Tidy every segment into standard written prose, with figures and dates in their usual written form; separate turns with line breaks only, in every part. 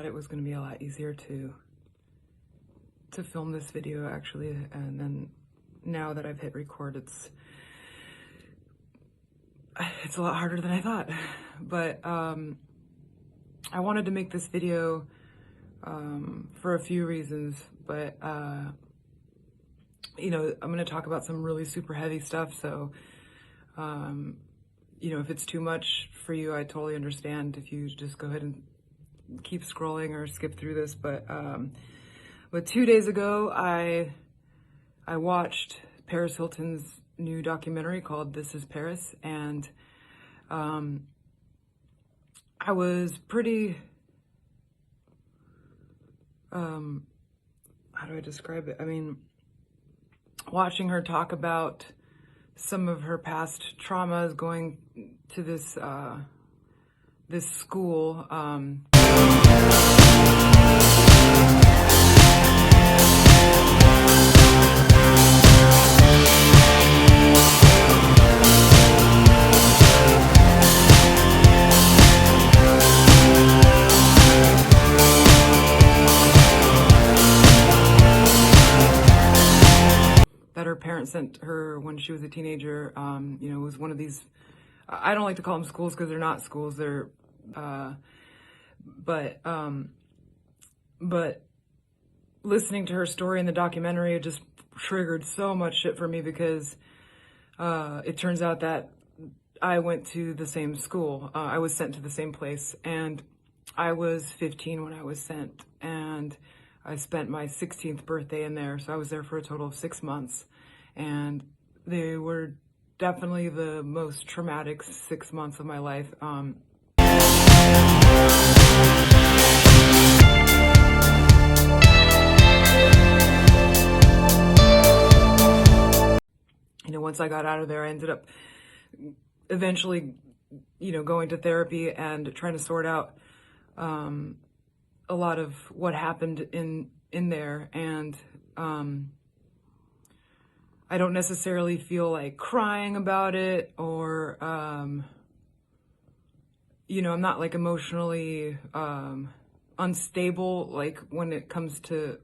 thought it was going to be a lot easier to film this video, actually, and then now that I've hit record, it's a lot harder than I thought. But I wanted to make this video for a few reasons, but you know, I'm going to talk about some really super heavy stuff, so you know, if it's too much for you, I totally understand if you just go ahead and keep scrolling or skip through this. But 2 days ago, I watched Paris Hilton's new documentary called This Is Paris, and I was pretty, how do I describe it? I mean, watching her talk about some of her past traumas going to this this school, that her parents sent her when she was a teenager. You know, it was one of these, I don't like to call them schools because they're not schools, they're, but listening to her story in the documentary, it just triggered so much shit for me because it turns out that I went to the same school. I was sent to the same place, and I was 15 when I was sent, and I spent my 16th birthday in there, so I was there for a total of 6 months, and they were definitely the most traumatic 6 months of my life. You know, once I got out of there, I ended up eventually, you know, going to therapy and trying to sort out a lot of what happened in there, and I don't necessarily feel like crying about it, or you know, I'm not like emotionally unstable. Like when it comes to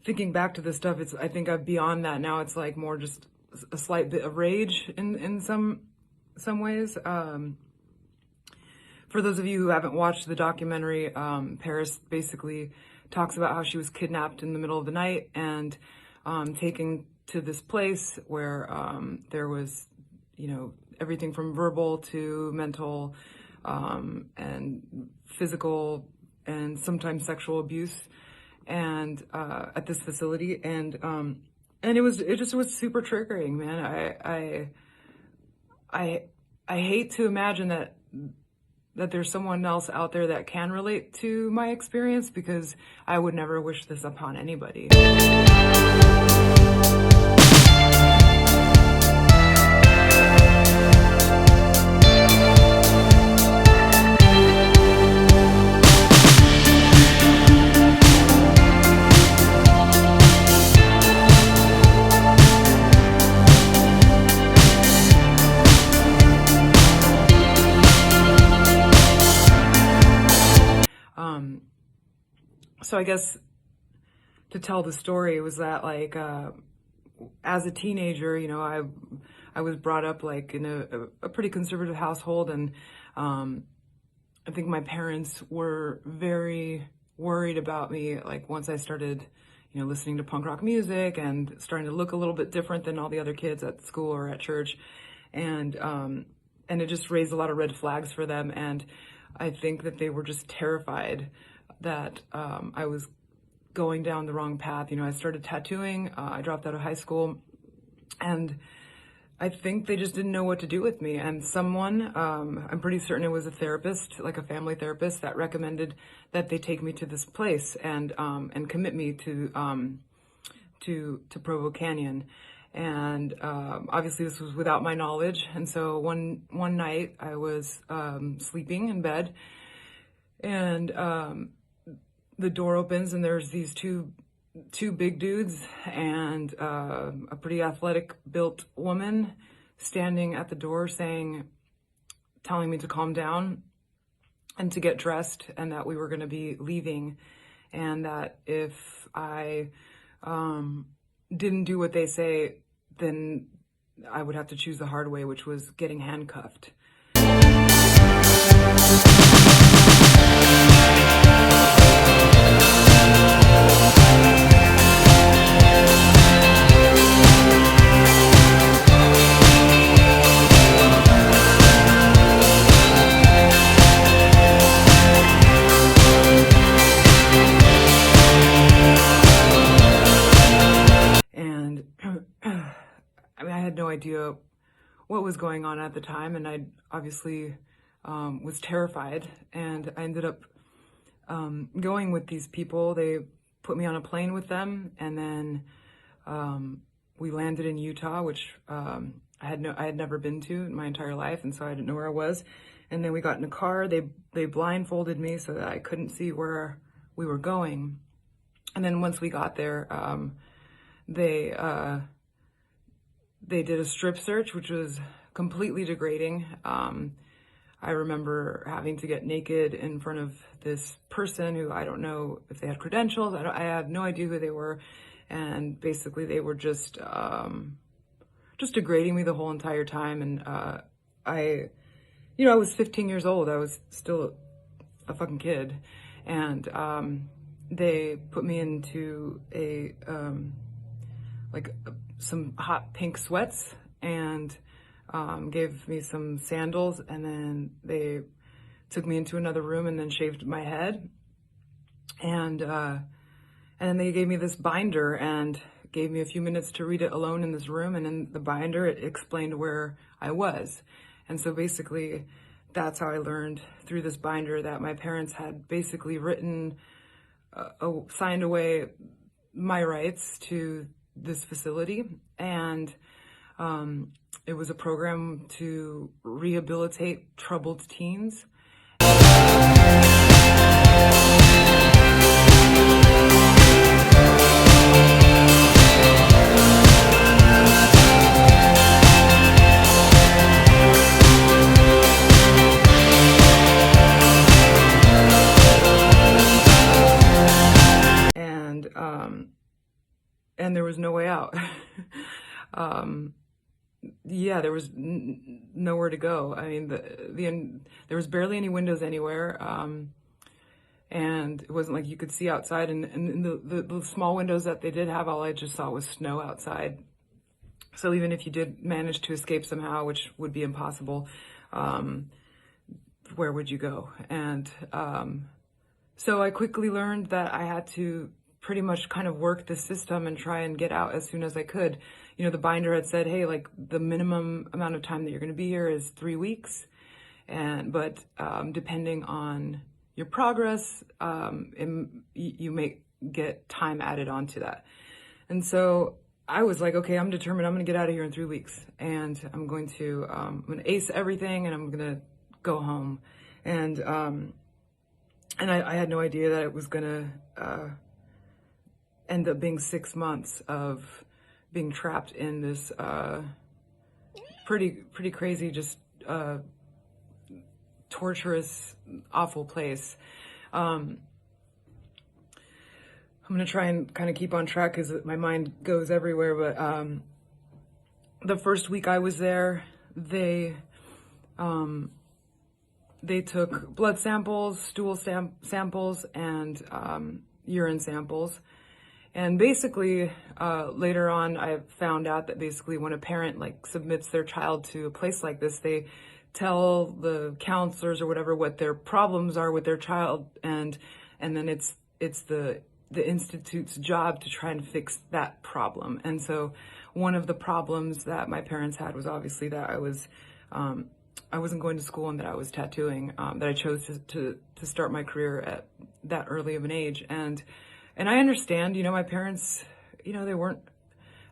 thinking back to this stuff, I think I'm beyond that now. It's like more just a slight bit of rage in some ways. For those of you who haven't watched the documentary, Paris basically talks about how she was kidnapped in the middle of the night and taken to this place where there was, you know, everything from verbal to mental and physical and sometimes sexual abuse, and at this facility, and it just was super triggering, man. I hate to imagine that there's someone else out there that can relate to my experience, because I would never wish this upon anybody. So I guess to tell the story, it was that, like, as a teenager, you know, I was brought up like in a pretty conservative household, and I think my parents were very worried about me, like once I started, you know, listening to punk rock music and starting to look a little bit different than all the other kids at school or at church, and it just raised a lot of red flags for them, and I think that they were just terrified that I was going down the wrong path. You know, I started tattooing, I dropped out of high school, and I think they just didn't know what to do with me. And someone, I'm pretty certain it was a therapist, like a family therapist, that recommended that they take me to this place and commit me to Provo Canyon. And obviously this was without my knowledge. And so one night I was sleeping in bed, and the door opens, and there's these two big dudes and a pretty athletic built woman standing at the door telling me to calm down. and to get dressed, and that we were going to be leaving, and that if I didn't do what they say, then I would have to choose the hard way, which was getting handcuffed. And I mean, I had no idea what was going on at the time, and I obviously was terrified. And I ended up going with these people. They put me on a plane with them, and then we landed in Utah, which I had never been to in my entire life, and so I didn't know where I was. And then we got in a car. They blindfolded me so that I couldn't see where we were going. And then once we got there, they did a strip search, which was completely degrading. I remember having to get naked in front of this person who, I don't know if they had credentials. I had no idea who they were. And basically they were just degrading me the whole entire time. And I was 15 years old. I was still a fucking kid. And they put me into some hot pink sweats, and gave me some sandals, and then they took me into another room and then shaved my head. And then they gave me this binder and gave me a few minutes to read it alone in this room. And in the binder, it explained where I was. And so basically, that's how I learned through this binder that my parents had basically signed away my rights to this facility. And it was a program to rehabilitate troubled teens. And there was no way out. Yeah, there was nowhere to go. I mean, there was barely any windows anywhere. And it wasn't like you could see outside. And in the small windows that they did have, all I just saw was snow outside. So even if you did manage to escape somehow, which would be impossible, where would you go? And so I quickly learned that I had to pretty much kind of work the system and try and get out as soon as I could. You know, the binder had said, hey, like the minimum amount of time that you're going to be here is 3 weeks. But depending on your progress, you may get time added onto that. And so I was like, okay, I'm determined. I'm going to get out of here in 3 weeks, and I'm going to ace everything, and I'm going to go home. And I had no idea that it was going to end up being 6 months of being trapped in this pretty crazy, just torturous, awful place. I'm gonna try and kind of keep on track because my mind goes everywhere. But the first week I was there, they took blood samples, stool samples, and urine samples. And basically, later on, I found out that basically when a parent submits their child to a place like this, they tell the counselors or whatever what their problems are with their child, and then it's the institute's job to try and fix that problem. And so one of the problems that my parents had was obviously that I wasn't going to school and that I was tattooing, that I chose to start my career at that early of an age. And I understand, my parents, they weren't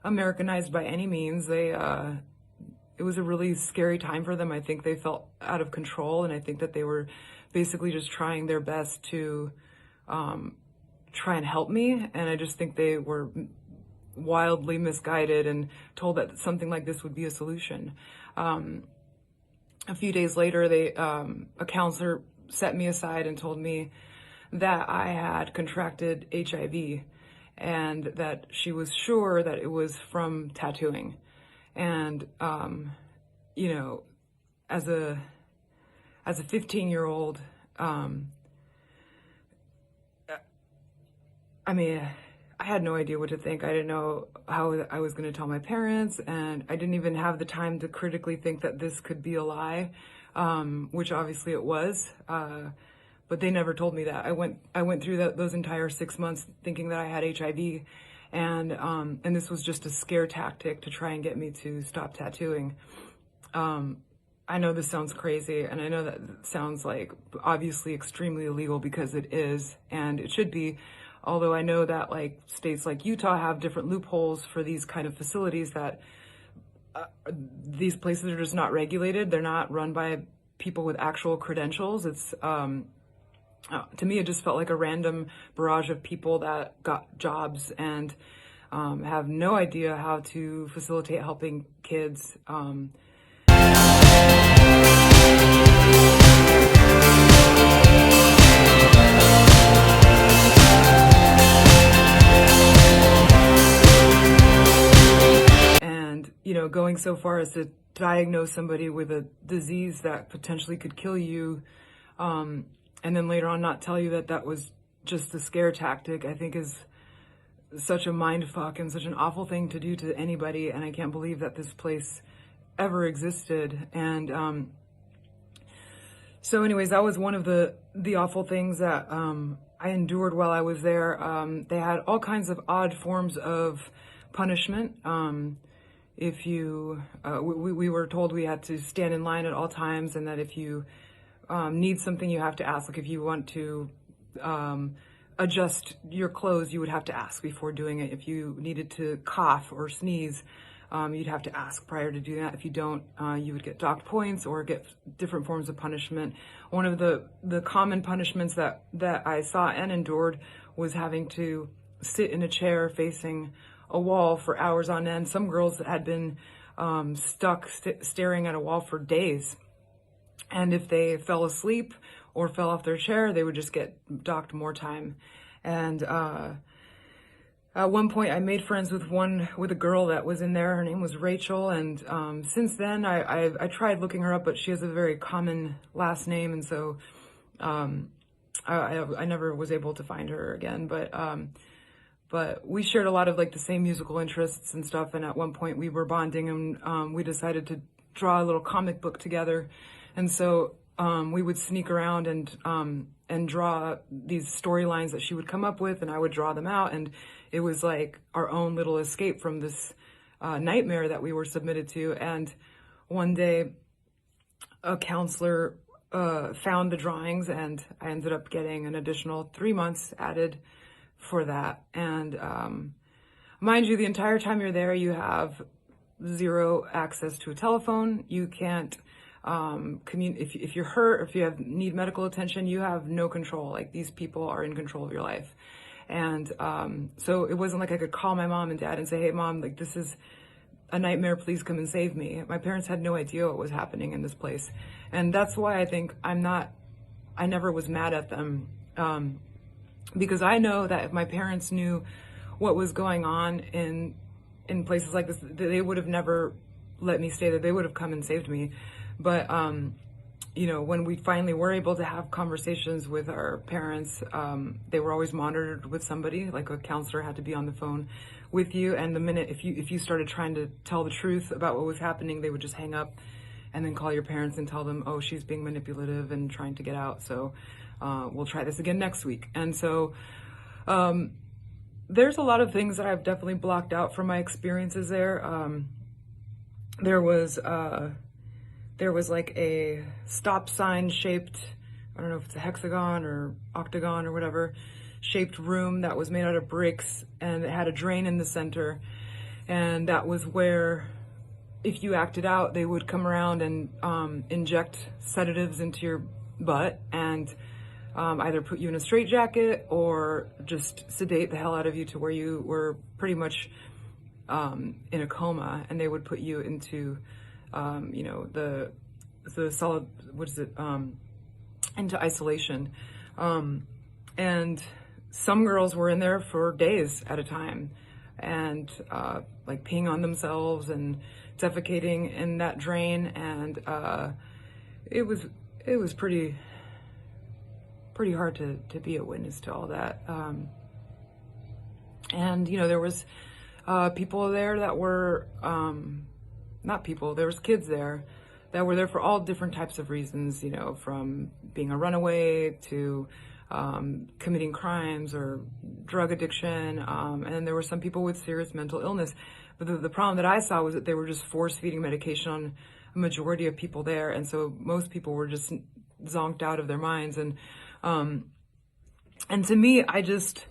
Americanized by any means. It was a really scary time for them. I think they felt out of control, and I think that they were basically just trying their best to try and help me. And I just think they were wildly misguided and told that something like this would be a solution. A few days later, a counselor set me aside and told me that I had contracted HIV and that she was sure that it was from tattooing. And, you know, as a 15-year-old, I mean, I had no idea what to think. I didn't know how I was going to tell my parents, and I didn't even have the time to critically think that this could be a lie, which obviously it was. But they never told me that. I went through those entire 6 months thinking that I had HIV, and this was just a scare tactic to try and get me to stop tattooing. I know this sounds crazy, and I know that sounds like obviously extremely illegal, because it is, and it should be. Although I know that like states like Utah have different loopholes for these kind of facilities, that these places are just not regulated. They're not run by people with actual credentials. It's to me, it just felt like a random barrage of people that got jobs and have no idea how to facilitate helping kids. And, you know, going so far as to diagnose somebody with a disease that potentially could kill you, and then later on not tell you that that was just a scare tactic, I think is such a mind fuck and such an awful thing to do to anybody. And I can't believe that this place ever existed. And so anyways, that was one of the awful things that I endured while I was there. They had all kinds of odd forms of punishment. If you, we were told we had to stand in line at all times, and that if you need something, you have to ask. Like if you want to adjust your clothes, you would have to ask before doing it. If you needed to cough or sneeze, you'd have to ask prior to doing that. If you don't, you would get docked points or get different forms of punishment. One of the common punishments that I saw and endured was having to sit in a chair facing a wall for hours on end. Some girls had been stuck staring at a wall for days. And if they fell asleep or fell off their chair, they would just get docked more time. And at one point, I made friends with a girl that was in there. Her name was Rachel. And since then, I tried looking her up, but she has a very common last name, and so I never was able to find her again. But we shared a lot of like the same musical interests and stuff. And at one point, we were bonding, and we decided to draw a little comic book together. And so we would sneak around and draw these storylines that she would come up with, and I would draw them out. And it was like our own little escape from this nightmare that we were submitted to. And one day, a counselor found the drawings, and I ended up getting an additional 3 months added for that. And mind you, the entire time you're there, you have zero access to a telephone. You can't if you're hurt, or if you need medical attention, you have no control. Like, these people are in control of your life. And so it wasn't like I could call my mom and dad and say, hey mom, like, this is a nightmare, please come and save me. My parents had no idea what was happening in this place. And that's why I think I never was mad at them. Because I know that if my parents knew what was going on in places like this, they would have never let me stay there. They would have come and saved me. But, you know, when we finally were able to have conversations with our parents, they were always monitored with somebody, like a counselor had to be on the phone with you. And the minute, if you started trying to tell the truth about what was happening, they would just hang up and then call your parents and tell them, oh, she's being manipulative and trying to get out. So we'll try this again next week. And so there's a lot of things that I've definitely blocked out from my experiences there. There was like a stop sign shaped, I don't know if it's a hexagon or octagon or whatever, shaped room that was made out of bricks, and it had a drain in the center. And that was where, if you acted out, they would come around and inject sedatives into your butt and either put you in a straitjacket or just sedate the hell out of you to where you were pretty much in a coma. And they would put you into, you know, the solid, what is it? into isolation. And some girls were in there for days at a time, and like peeing on themselves and defecating in that drain. And it was pretty hard to be a witness to all that. And there was people there that were not people. There was kids there that were there for all different types of reasons. From being a runaway to committing crimes or drug addiction, and there were some people with serious mental illness. But the problem that I saw was that they were just force-feeding medication on a majority of people there, and so most people were just zonked out of their minds. And to me, I just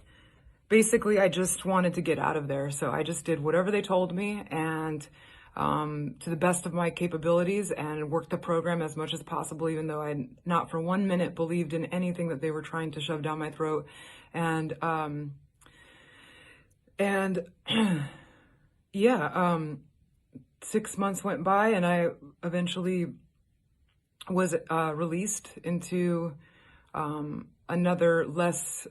wanted to get out of there, so I just did whatever they told me, and to the best of my capabilities, and worked the program as much as possible, even though I not for 1 minute believed in anything that they were trying to shove down my throat. And yeah, 6 months went by, and I eventually was released into another less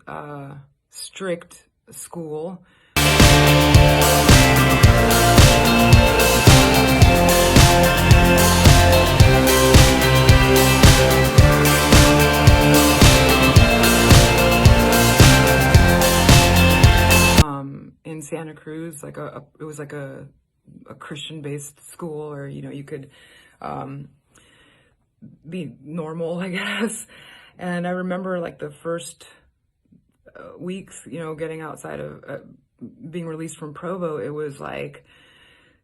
strict school. In Santa Cruz, it was like a Christian-based school, or you could be normal, I guess. And I remember like the first weeks, getting outside of being released from Provo, it was like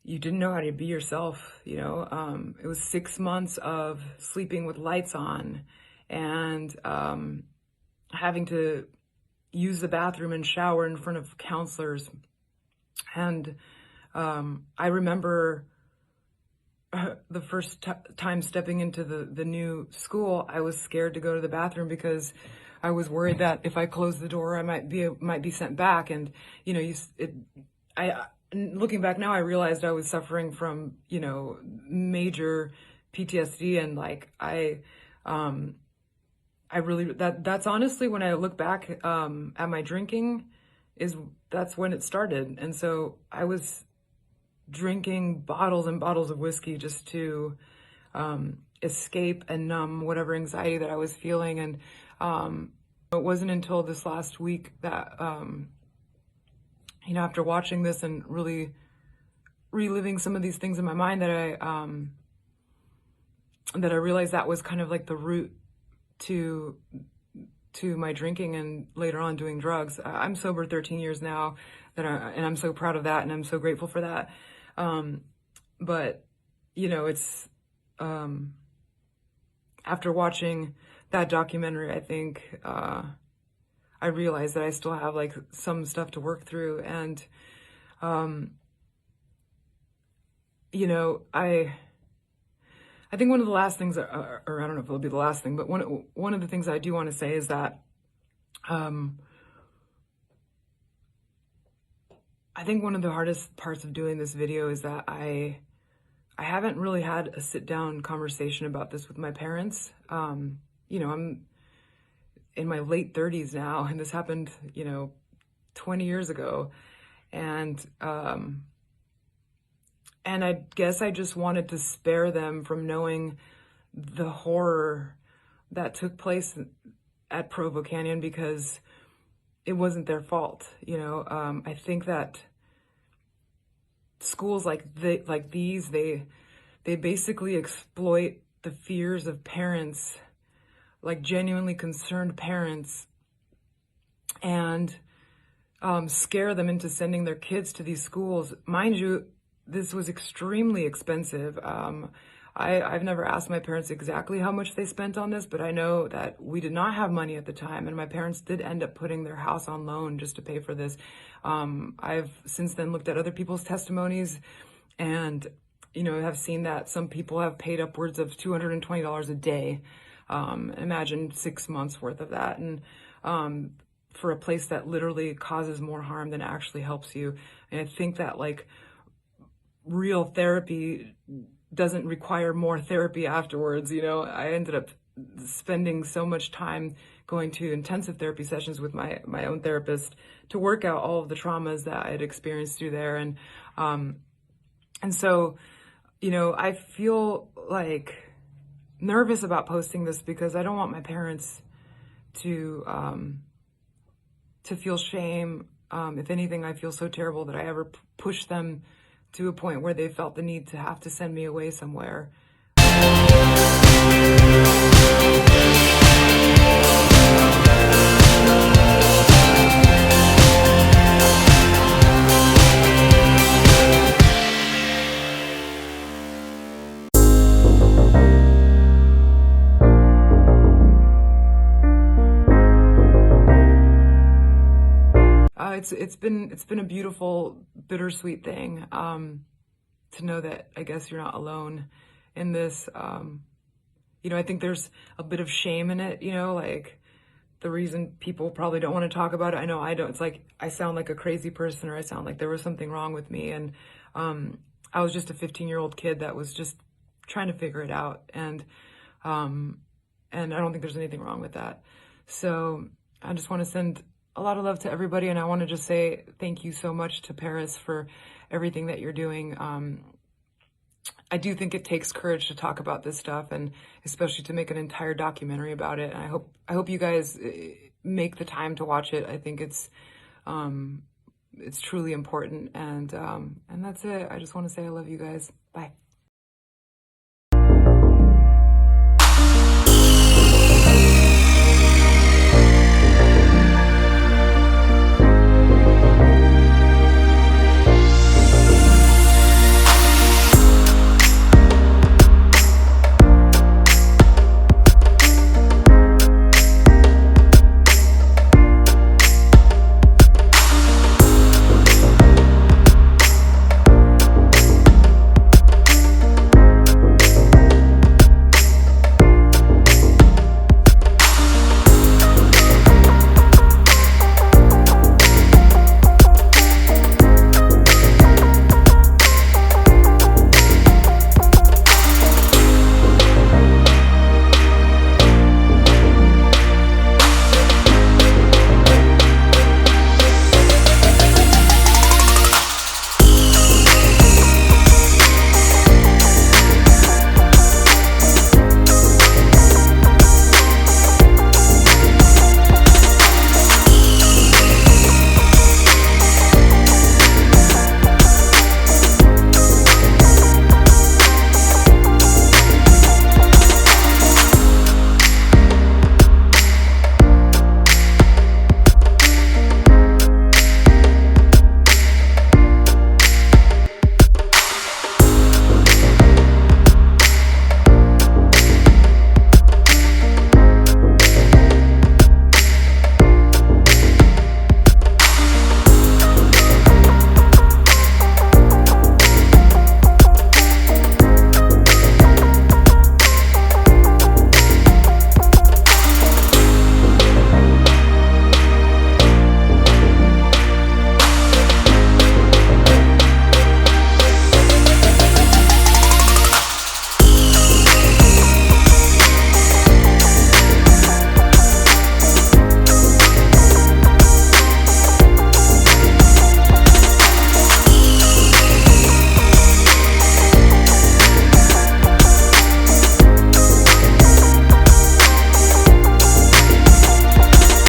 you didn't know how to be yourself. It was 6 months of sleeping with lights on, and having to use the bathroom and shower in front of counselors. And I remember the first time stepping into the new school, I was scared to go to the bathroom because I was worried that if I closed the door, I might be sent back. And looking back now, I realized I was suffering from major PTSD, and like I really, that's honestly, when I look back at my drinking, that's when it started. And so I was drinking bottles and bottles of whiskey just to escape and numb whatever anxiety that I was feeling. And it wasn't until this last week that, after watching this and really reliving some of these things in my mind, that I realized that was kind of like the root to my drinking, and later on doing drugs. I'm sober 13 years now, and I'm so proud of that, and I'm so grateful for that. But it's after watching that documentary, I think I realized that I still have like some stuff to work through. And I think one of the last things, or I don't know if it'll be the last thing, but one of the things I do want to say is that I think one of the hardest parts of doing this video is that I haven't really had a sit-down conversation about this with my parents. I'm in my late 30s now, and this happened, 20 years ago. And I guess I just wanted to spare them from knowing the horror that took place at Provo Canyon, because it wasn't their fault. I think that schools like these, they basically exploit the fears of parents, like genuinely concerned parents, and scare them into sending their kids to these schools. Mind you, this was extremely expensive. I've never asked my parents exactly how much they spent on this, but I know that we did not have money at the time, and my parents did end up putting their house on loan just to pay for this. I've since then looked at other people's testimonies, and have seen that some people have paid upwards of $220 a day. Imagine 6 months worth of that, and for a place that literally causes more harm than actually helps you. And I think that like real therapy doesn't require more therapy afterwards. I ended up spending so much time going to intensive therapy sessions with my own therapist to work out all of the traumas that I had experienced through there. And so, I feel like nervous about posting this because I don't want my parents to feel shame. If anything, I feel so terrible that I ever pushed them to a point where they felt the need to have to send me away somewhere. It's been a beautiful, bittersweet thing, to know that I guess you're not alone in this. I think there's a bit of shame in it, like the reason people probably don't want to talk about it. I know I don't. It's like I sound like a crazy person, or I sound like there was something wrong with me. And I was just a 15-year-old kid that was just trying to figure it out. And I don't think there's anything wrong with that. So I just want to send a lot of love to everybody. And I want to just say thank you so much to Paris for everything that you're doing. I do think it takes courage to talk about this stuff, and especially to make an entire documentary about it. And I hope you guys make the time to watch it. I think it's truly important. And that's it. I just want to say I love you guys. Bye.